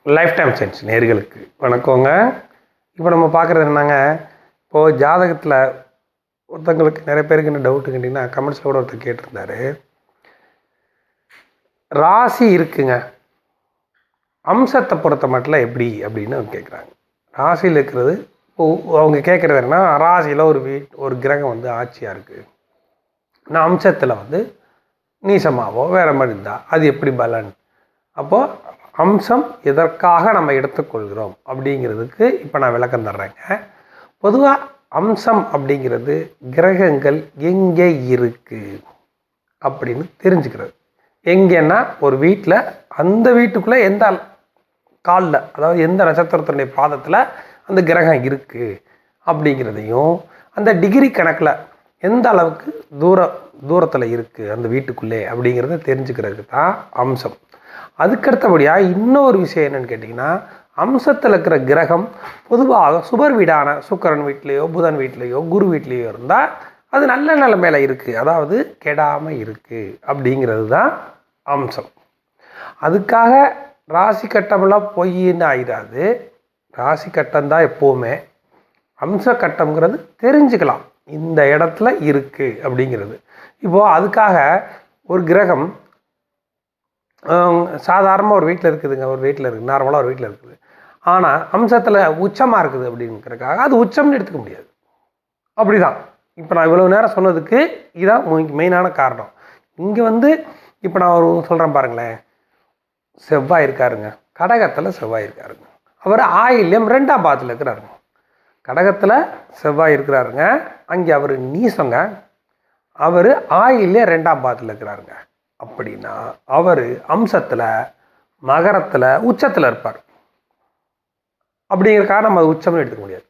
Life time science நேர்களுக்கு வணக்கங்க. இப்போ நம்ம பார்க்குறது என்னங்க, இப்போது ஜாதகத்தில் ஒருத்தங்களுக்கு நிறைய பேருக்கு என்ன டவுட்டு கேட்டிங்கன்னா, கமெண்ட்ஸில் கூட ஒருத்தர் கேட்டிருந்தாரு, ராசி இருக்குங்க, அம்சத்தை பொறுத்த மட்டும் எப்படி அப்படின்னு கேட்குறாங்க. ராசியில் இருக்கிறது அவங்க கேட்குறது என்னன்னா, ராசியில் ஒரு கிரகம் வந்து ஆட்சியாக இருக்குது, நான் அம்சத்தில் வந்து நீசமாவோ வேறு மாதிரி இருந்தால் அது எப்படி பலன், அப்போது அம்சம் எதற்காக நம்ம எடுத்துக்கொள்கிறோம் அப்படிங்கிறதுக்கு இப்போ நான் விளக்கம் தர்றேங்க. பொதுவாக அம்சம் அப்படிங்கிறது கிரகங்கள் எங்கே இருக்குது அப்படின்னு தெரிஞ்சுக்கிறது. எங்கேன்னா ஒரு வீட்டில் அந்த வீட்டுக்குள்ளே எந்த காலில், அதாவது எந்த நட்சத்திரத்தினுடைய பாதத்தில் அந்த கிரகம் இருக்குது அப்படிங்கிறதையும், அந்த டிகிரி கணக்கில் எந்த அளவுக்கு தூரத்தில் இருக்குது அந்த வீட்டுக்குள்ளே அப்படிங்கிறத தெரிஞ்சுக்கிறதுக்கு தான் அம்சம். அதுக்கடுத்தபடியாக இன்னொரு விஷயம் என்னென்னு கேட்டிங்கன்னா, அம்சத்தில் இருக்கிற கிரகம் பொதுவாக சுபர் வீடான சுக்கிரன் வீட்லேயோ புதன் வீட்லேயோ குரு வீட்லேயோ இருந்தால் அது நல்ல நிலைமையில் இருக்குது, அதாவது கெடாமல் இருக்குது அப்படிங்கிறது தான் அம்சம். அதுக்காக ராசி கட்டமெல்லாம் பொய்ன்னு ஆகிடாது. ராசி கட்டம்தான் எப்போவுமே. அம்ச கட்டம்ங்கிறது தெரிஞ்சுக்கலாம் இந்த இடத்துல இருக்குது அப்படிங்கிறது. இப்போது அதுக்காக ஒரு கிரகம் சாதாரணமாக ஒரு வீட்டில் இருக்குதுங்க, ஒரு வீட்டில் இருக்குது, நார்மலாக ஒரு வீட்டில் இருக்குது, ஆனால் அம்சத்தில் உச்சமாக இருக்குது அப்படிங்கிறதுக்காக அது உச்சம்னு எடுத்துக்க முடியாது. அப்படி தான் இப்போ நான் இவ்வளோ நேரம் சொன்னதுக்கு இதுதான் மெயினான காரணம். இங்கே வந்து இப்போ நான் ஒரு சொல்கிறேன் பாருங்களேன், செவ்வாய் இருக்காருங்க, கடகத்தில் செவ்வாய் இருக்காருங்க, அவர் ஆயில்யம் 2ஆம் பாதத்தில் இருக்கிறாருங்க. கடகத்தில் செவ்வாய் இருக்கிறாருங்க, அங்கே அவர் நீசங்க, அவர் ஆயில்யம் 2ஆம் பாதத்தில் இருக்கிறாருங்க. அப்படின்னா அவர் அம்சத்தில் மகரத்தில் உச்சத்தில் இருப்பார். அப்படிங்கிறக்காக நம்ம உச்சம்னு எடுத்துக்க முடியாது.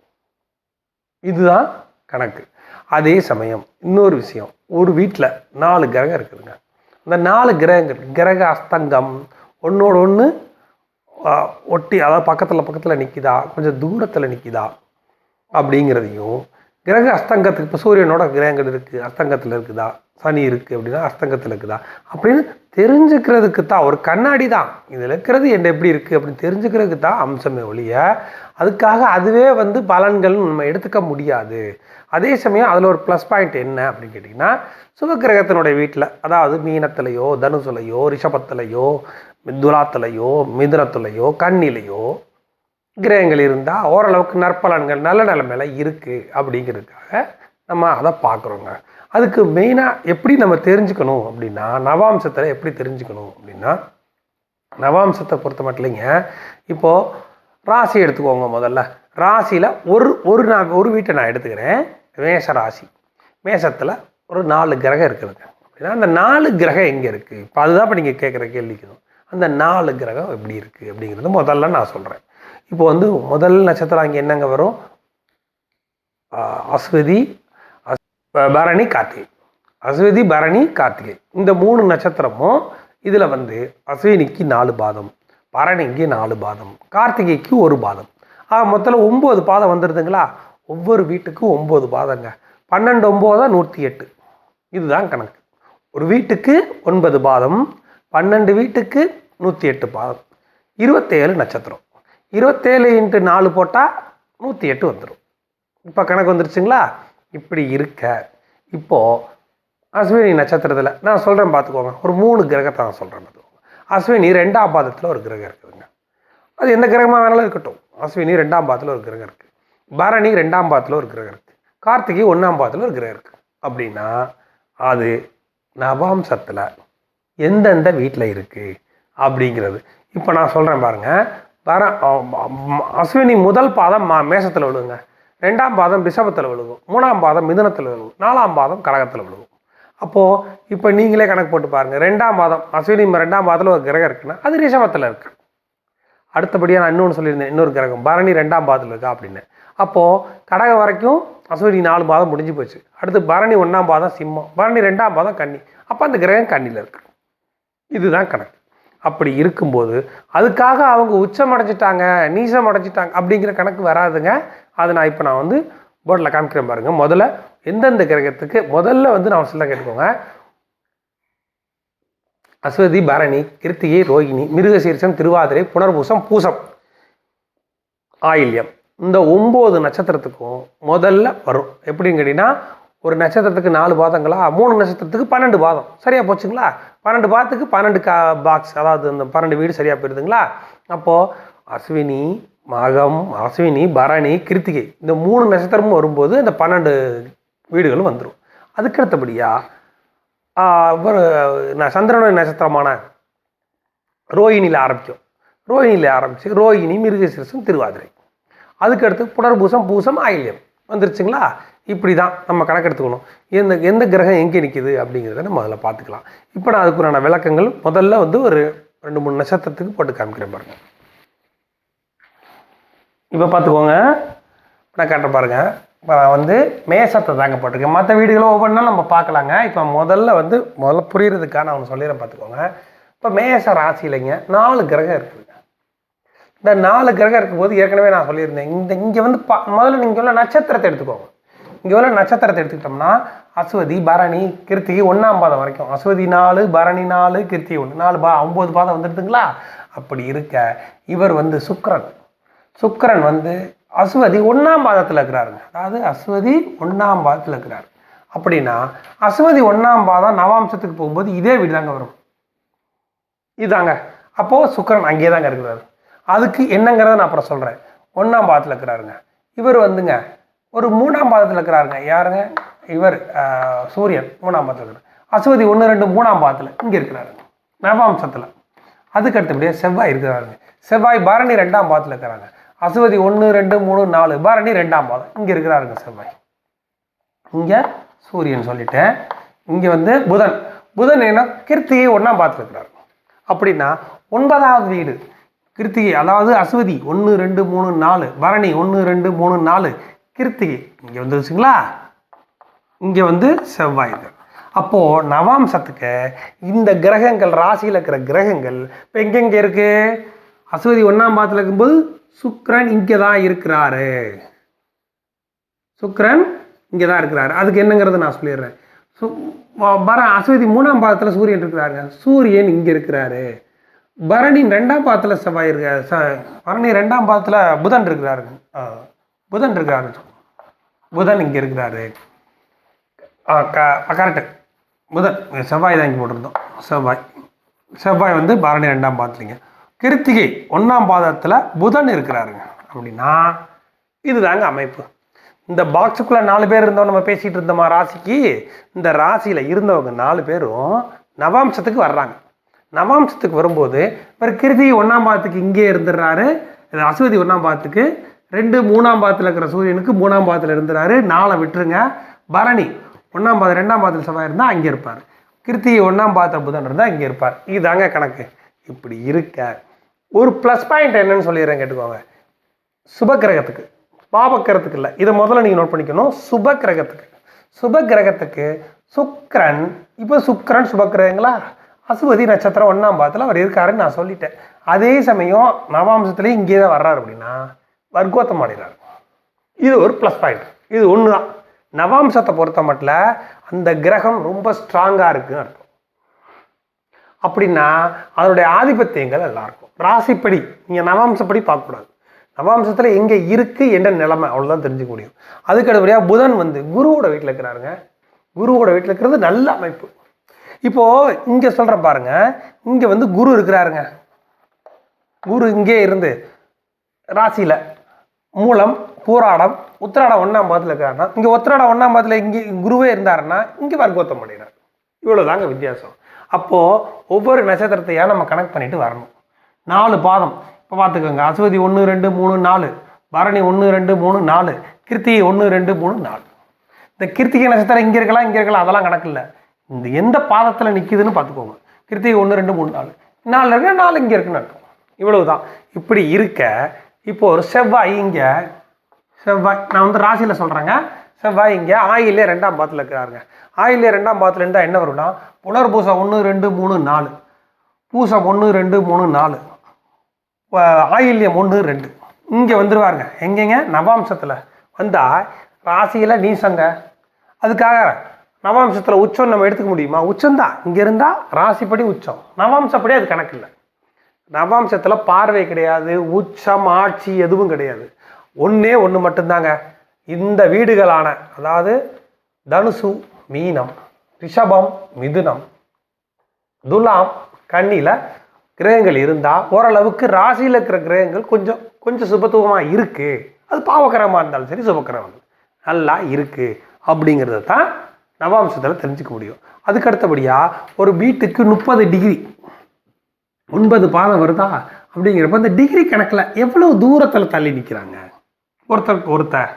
இதுதான் கணக்கு. அதே சமயம் இன்னொரு விஷயம், ஒரு வீட்டில் 4 கிரகம் இருக்குதுங்க. அந்த 4 கிரக அஸ்தங்கம் ஒன்றோட ஒன்று ஒட்டி, அதாவது பக்கத்தில் நிற்கிதா கொஞ்சம் தூரத்தில் நிற்கிதா அப்படிங்கிறதையும், கிரக அஸ்தங்கத்துக்கு இப்போ சூரியனோட கிரகங்கள் இருக்குது, அஸ்தங்கத்தில் இருக்குதா, சனி இருக்குது அப்படின்னா அஸ்தங்கத்தில் இருக்குதா அப்படின்னு தெரிஞ்சுக்கிறதுக்கு தான், ஒரு கண்ணாடி தான் இதில் இருக்கிறது என்ன எப்படி இருக்குது அப்படின்னு தெரிஞ்சுக்கிறதுக்கு தான் அம்சமே ஒழிய அதுக்காக அதுவே வந்து பலன்கள் நம்ம எடுத்துக்க முடியாது. அதே சமயம் அதில் ஒரு ப்ளஸ் பாயிண்ட் என்ன அப்படின்னு கேட்டிங்கன்னா, சுபகிரகத்தினுடைய வீட்டில், அதாவது மீனத்திலையோ தனுசுலையோ ரிஷபத்திலையோ துலாத்திலையோ மிதுனத்திலையோ கண்ணிலையோ கிரகங்கள் இருந்தால் ஓரளவுக்கு நற்பலன்கள் நல்ல நிலைமையில இருக்குது அப்படிங்கிறதுக்காக நம்ம அதை பார்க்குறோங்க. அதுக்கு மெயினாக எப்படி நம்ம தெரிஞ்சுக்கணும் அப்படின்னா, நவாம்சத்தில் எப்படி தெரிஞ்சுக்கணும் அப்படின்னா, நவாம்சத்தை பொறுத்த மட்டும் இல்லைங்க. இப்போது ராசி எடுத்துக்கோங்க. முதல்ல ராசியில் ஒரு வீட்டை நான் எடுத்துக்கிறேன், மேஷ ராசி. மேஷத்தில் ஒரு 4 கிரகம் இருக்குதுங்க அப்படின்னா, அந்த 4 கிரகம் எங்கே இருக்குது, இப்போ அதுதான் இப்போ நீங்கள் கேட்குற கேள்விக்கு அந்த 4 கிரகம் எப்படி இருக்குது அப்படிங்கிறது முதல்ல நான் சொல்கிறேன். இப்போ வந்து முதல் நட்சத்திரம் அங்கே என்னங்க வரும், அஸ்வதி பரணி கார்த்திகை. அஸ்வதி பரணி கார்த்திகை இந்த 3 நட்சத்திரமும் இதில் வந்து அஸ்வினிக்கு 4 பாதம், பரணிக்கு 4 பாதம், கார்த்திகைக்கு 1 பாதம். மொத்தத்தில் 9 பாதம் வந்துடுதுங்களா. ஒவ்வொரு வீட்டுக்கும் 9 பாதங்க. 12 9 108. இதுதான் கணக்கு. ஒரு வீட்டுக்கு 9 பாதம், 12 வீட்டுக்கு 108 பாதம், 27 நட்சத்திரம். 27 × 4 போட்டால் 108 வந்துடும். இப்போ கணக்கு வந்துருச்சுங்களா. இப்படி இருக்க இப்போது அஸ்வினி நட்சத்திரத்தில் நான் சொல்கிறேன் பார்த்துக்கோங்க, ஒரு 3 கிரகத்தை நான் சொல்கிறேன் பார்த்துக்கோங்க. அஸ்வினி 2ஆம் பாதத்தில் ஒரு கிரகம் இருக்குதுங்க, அது எந்த கிரகமாக வேணாலும் இருக்கட்டும். அஸ்வினி 2ஆம் பாதத்தில் ஒரு கிரகம் இருக்குது, பரணி 2ஆம் பாதத்தில் ஒரு கிரகம் இருக்குது, கார்த்திகை 1ஆம் பாதத்தில் ஒரு கிரகம் இருக்குது. அப்படின்னா அது நவாம்சத்தில் எந்தெந்த வீட்டில் இருக்குது அப்படிங்கிறது இப்போ நான் சொல்கிறேன் பாருங்கள். அஸ்வினி முதல் பாதம் மேஷத்தில் விழுங்க, 2ஆம் பாதம் ரிஷபத்தில் விழுகும், 3ஆம் பாதம் மிதுனத்தில் விழுகும், 4ஆம் பாதம் கடகத்தில் விழுகும். அப்போது இப்போ நீங்களே கணக்கு போட்டு பாருங்கள், 2ஆம் பாதம் அஸ்வினி 2ஆம் பாதத்தில் ஒரு கிரகம் இருக்குன்னா அது ரிஷபத்தில் இருக்கு. அடுத்தபடியாக நான் இன்னொன்று சொல்லியிருந்தேன், இன்னொரு கிரகம் பரணி 2ஆம் பாதத்தில் இருக்கா அப்படின்னு. அப்போது கடகம் வரைக்கும் அஸ்வினி 4 பாதம் முடிஞ்சு போச்சு. அடுத்து பரணி 1ஆம் பாதம் சிம்மம், பரணி 2ஆம் பாதம் கன்னி, அப்போ அந்த கிரகம் கன்னியில் இருக்கு. இதுதான் கணக்கு. அப்படி இருக்கும்போது அதுக்காக அவங்க உச்சம் அடைஞ்சிட்டாங்க நீசம் அடைஞ்சிட்டாங்க அப்படிங்கிற கணக்கு வராதுங்க. அதை நான் வந்து போர்டில் காமிக்கிறேன் பாருங்கள். முதல்ல எந்தெந்த கிரகத்துக்கு முதல்ல வந்து நான் சொல்ல கேட்டுக்கோங்க. அஸ்வதி, பரணி, கிருத்திகை, ரோகிணி, மிருகசீரிஷம், திருவாதிரை, புனர்பூசம், பூசம், ஆயில்யம். இந்த 9 நட்சத்திரத்துக்கும் முதல்ல வரும். எப்படின்னு கேட்டிங்கன்னா, ஒரு நட்சத்திரத்துக்கு 4 பாதங்களா, 3 நட்சத்திரத்துக்கு 12 பாதம். சரியாக போச்சுங்களா? 12 பாதத்துக்கு 12 பாக்ஸ், அதாவது இந்த 12 வீடு சரியாக போயிருதுங்களா? அப்போது அஸ்வினி, மகம், அஸ்வினி, பரணி, கிருத்திகை இந்த 3 நட்சத்திரமும் வரும்போது இந்த 12 வீடுகளும் வந்துடும். அதுக்கடுத்தபடியாக சந்திரனுடைய நட்சத்திரமான ரோஹிணியில் ஆரம்பிக்கும். ரோஹிணியில் ஆரம்பித்து ரோஹிணி, மிருகசீரிஷம், திருவாதிரை, அதுக்கடுத்து புனர்பூசம், பூசம், ஆயில்யம் வந்துருச்சுங்களா? இப்படி தான் நம்ம கணக்கெடுத்துக்கணும். எந்த கிரகம் எங்கே நிற்கிது அப்படிங்கிறத நம்ம அதில் பார்த்துக்கலாம். இப்போ நான் அதுக்குறான விளக்கங்கள் முதல்ல வந்து ஒரு 2-3 நட்சத்திரத்துக்கு போட்டு காமிக்கிறேன் பாருங்க. இப்போ பார்த்துக்கோங்க, நான் காட்டுறேன் பாருங்கள். இப்போ நான் வந்து மேசத்தை தாங்க போட்டிருக்கேன். மற்ற வீடுகளும் ஒவ்வொன்றா நம்ம பார்க்கலாங்க. இப்போ முதல்ல புரியுறதுக்காக நான் ஒன்று சொல்லிடுறேன், பார்த்துக்கோங்க. இப்போ மேச ராசியிலைங்க 4 கிரகம் இருக்குதுங்க. இந்த 4 கிரகம் இருக்கும்போது ஏற்கனவே நான் சொல்லியிருந்தேன், இங்கே வந்து முதல்ல நீங்கள் உள்ள நட்சத்திரத்தை எடுத்துக்கோங்க. இங்கே உள்ள நட்சத்திரத்தை எடுத்துக்கிட்டோம்னா அஸ்வதி, பரணி, கிருத்திகை 1ஆம் பாதம் வரைக்கும். அஸ்வதி 4, பரணி 4, கிருத்திகை 1, 9 பாதம் வந்துடுதுங்களா? அப்படி இருக்க இவர் வந்து சுக்கிரன் வந்து அஸ்வதி 1ஆம் பாதத்தில் இருக்கிறாருங்க. அதாவது அஸ்வதி 1ஆம் பாதத்தில் இருக்கிறார். அப்படின்னா அஸ்வதி 1ஆம் பாதம் நவாம்சத்துக்கு போகும்போது இதே வீடு தாங்க வரும். இதுதாங்க. அப்போது சுக்கிரன் அங்கேயே தாங்க இருக்கிறாரு. அதுக்கு என்னங்கிறத நான் அப்புறம் சொல்கிறேன். 1ஆம் பாதத்தில் இருக்கிறாருங்க. இவர் வந்துங்க ஒரு 3ஆம் பாதத்தில் இருக்கிறாருங்க. யாருங்க? இவர் சூரியன் 3ஆம் பாதத்தில் இருக்கிறார். அஸ்வதி 1, 2, 3ஆம் பாதத்தில் இங்கே இருக்கிறாருங்க, நவாம்சத்தில். அதுக்கு அடுத்தபடியாக செவ்வாய் இருக்கிறாருங்க. செவ்வாய் பரணி 2ஆம் பாதத்தில் இருக்கிறாங்க. அஸ்வதி 1, 2, 3, 4, பரணி 2ஆம் பாதம் இங்கே இருக்கிறாருங்க செவ்வாய். இங்கே சூரியன் சொல்லிட்டேன். இங்கே வந்து புதன் என்ன? கிருத்திகை 1ஆம் பாதத்தில் இருக்கிறார். அப்படின்னா 9வது வீடு கிருத்திகை, அதாவது அஸ்வதி 1, 2, 3, 4, பரணி 1, 2, 3, 4, கிருத்திகை இங்கே வந்துருச்சுங்களா? இங்கே வந்து செவ்வாய். அப்போது நவாம்சத்துக்கு இந்த கிரகங்கள், ராசியில் இருக்கிற கிரகங்கள் இப்போ எங்கெங்கே இருக்குது? அஸ்வதி 1ஆம் பாதத்தில் இருக்கும்போது சுக்கிரன் இங்கே தான் இருக்கிறாரு. அதுக்கு என்னங்கிறது நான் சொல்லிடுறேன். அஸ்வதி 3ஆம் பாதத்தில் சூரியன் இருக்கிறாருங்க. சூரியன் இங்கே இருக்கிறாரு. பரணி 2ஆம் பாதத்தில் செவ்வாய் இருக்காரு. பரணி 2ஆம் பாதத்தில் புதன் இருக்கிறாருங்க. புதன் இங்கே இருக்கிறாரு. கரெக்டு. புதன், செவ்வாய் தான் இங்கே போட்டிருந்தோம். செவ்வாய் வந்து பரணி 2ஆம் பாதத்துலிங்க. கிருத்திகை 1ஆம் பாதத்தில் புதன் இருக்கிறாருங்க. அப்படின்னா இதுதாங்க அமைப்பு. இந்த பாக்ஸுக்குள்ளே 4 பேர் இருந்தோம், நம்ம பேசிகிட்டு இருந்தோமா ராசிக்கு. இந்த ராசியில் இருந்தவங்க 4 பேரும் நவாம்சத்துக்கு வர்றாங்க. நவாம்சத்துக்கு வரும்போது இவர் கிருத்திகை 1ஆம் பாதத்துக்கு இங்கே இருந்துடுறாரு. அஸ்வதி 1ஆம் பாதத்துக்கு 2, 3ஆம் பாதத்தில் இருக்கிற சூரியனுக்கு 3ஆம் பாதத்தில் இருந்துறாரு. 4 விட்டுருங்க. பரணி 1ஆம் பாதம் 2ஆம் பாதத்தில் செவ்வாய் இருந்தால் அங்கே இருப்பார். கிருத்திகை 1ஆம் பாதத்தில் புதன் இருந்தால் இங்கே இருப்பார். இதுதாங்க கணக்கு. இப்படி இருக்க ஒரு ப்ளஸ் பாயிண்ட் என்னன்னு சொல்லிடுறேன், கேட்டுக்கோங்க. சுபக்கிரகத்துக்கு, பாபக்கிரகத்துக்கு இல்லை, இதை முதல்ல நீங்கள் நோட் பண்ணிக்கணும். சுபக்கிரகத்துக்கு சுக்கிரன். இப்போ சுக்கிரன் சுபக்கிரகங்களா? அஸ்வதி நட்சத்திரம் 1ஆம் பாதத்தில் அவர் இருக்காருன்னு நான் சொல்லிட்டேன். அதே சமயம் நவாம்சத்துலேயும் இங்கே தான் வர்றாரு. அப்படின்னா வர்க்கோத்தம் ஆடிறார். இது ஒரு ப்ளஸ் பாயிண்ட். இது ஒன்று தான். நவாம்சத்தை பொறுத்த மட்டும் அந்த கிரகம் ரொம்ப ஸ்ட்ராங்காக இருக்குன்னு அர்த்தம். அப்படின்னா அதனுடைய ஆதிபத்தியங்கள் எல்லாம் இருக்கும். ராசிப்படி நீங்கள் நவாம்சப்படி பார்க்கக்கூடாது. நவாம்சத்தில் எங்கே இருக்குது என்ற நிலைமை அவ்வளோதான் தெரிஞ்சுக்க முடியும். அதுக்கு அடுத்தபடியாக புதன் வந்து குருவோட வீட்டில் இருக்கிறாருங்க. குருவோட வீட்டில் இருக்கிறது நல்ல அமைப்பு. இப்போது இங்கே சொல்கிற பாருங்க, இங்கே வந்து குரு இருக்கிறாருங்க. குரு இங்கே இருந்து ராசியில் மூலம், பூராடம், உத்திராடம் 1ஆம் பாதத்தில் இருக்கிறாருன்னா, இங்கே உத்திராடம் 1ஆம் பாதத்தில் இங்கே குருவே இருந்தாருன்னா இங்கே வர்க்கோத்தம் பண்ணிடுறார். இவ்வளோதாங்க வித்தியாசம். அப்போது ஒவ்வொரு நட்சத்திரத்தையாக நம்ம கனெக்ட் பண்ணிட்டு வரணும். 4 பாதம் இப்போ பார்த்துக்கோங்க. அஸ்வதி 1, 2, 3, 4, பரணி 1, 2, 3, 4, கிருத்திகை 1, 2, 3, 4. இந்த கிருத்திகை நட்சத்திரம் இங்கே இருக்கலாம், அதெல்லாம் கணக்கு இல்லை. இந்த எந்த பாதத்தில் நிற்கிதுன்னு பார்த்துக்கோங்க. கிருத்திகை 1, 2, 3, 4, 4 இருக்கு, 4 இங்கே இருக்குன்னு அர்த்தம். இவ்வளவு தான். இப்படி இருக்க இப்போ ஒரு செவ்வாய் நான் வந்து ராசியில் சொல்கிறேங்க. செவ்வாய் இங்கே ஆயிலே 2ஆம் பாதத்தில் இருக்கிறாருங்க. ஆயிலே 2ஆம் பாதத்தில் இருந்தால் என்ன வரும்னா, புனர்பூசம் 1, 2, 3, 4, பூசம் 1, 2, 3, 4, ஆயில்யம் 1, 2 இங்கே வந்துடுவாருங்க. எங்கேங்க? நவாம்சத்தில் வந்தால் ராசியில் நீசங்க. அதுக்காக நவாம்சத்தில் உச்சம் நம்ம எடுத்துக்க முடியுமா? உச்சம்தான். இங்கே இருந்தால் ராசிப்படி உச்சம், நவாம்சப்படி அது கணக்கு இல்லை. நவாம்சத்தில் பார்வை கிடையாது, உச்சம் ஆட்சி எதுவும் கிடையாது. ஒன்றே ஒன்று மட்டும்தாங்க. இந்த வீடுகளான அதாவது தனுசு மீனம், ரிஷபம் மிதுனம், துலாம் கன்னியில் கிரகங்கள் இருந்தால் ஓரளவுக்கு ராசியில் இருக்கிற கிரகங்கள் கொஞ்சம் சுபத்துவமாக இருக்குது. அது பாவக்கிரகமாக இருந்தாலும் சரி சுபக்கிரகம் நல்லா இருக்குது அப்படிங்கிறத தான் நவாம்சத்தில் தெரிஞ்சுக்க முடியும். அதுக்கு அடுத்தபடியாக ஒரு வீட்டுக்கு 30 டிகிரி 9 பாதம் வருதா அப்படிங்கிறப்ப அந்த டிகிரி கணக்கில் எவ்வளோ தூரத்தில் தள்ளி நிற்கிறாங்க ஒருத்தருக்கு ஒருத்தர்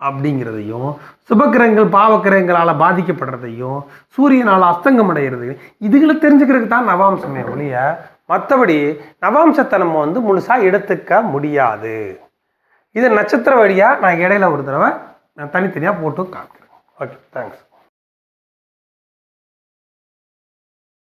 அப்படிங்கிறதையும், சுபக்கிரகங்கள் பாவக்கிரகங்களால் பாதிக்கப்படுறதையும், சூரியனால் அஸ்தங்கம் அடைகிறதையும் இதுகளை தெரிஞ்சுக்கிறதுக்கு தான் நவாம்சமே ஒழிய மற்றபடி நவாம்சத்தை நம்ம முழுசாக எடுத்துக்க முடியாது. இதை நட்சத்திர வழியாக நான் இடையில ஒரு தடவை நான் தனித்தனியாக போட்டு காமிக்கிறேன். Okay, thanks.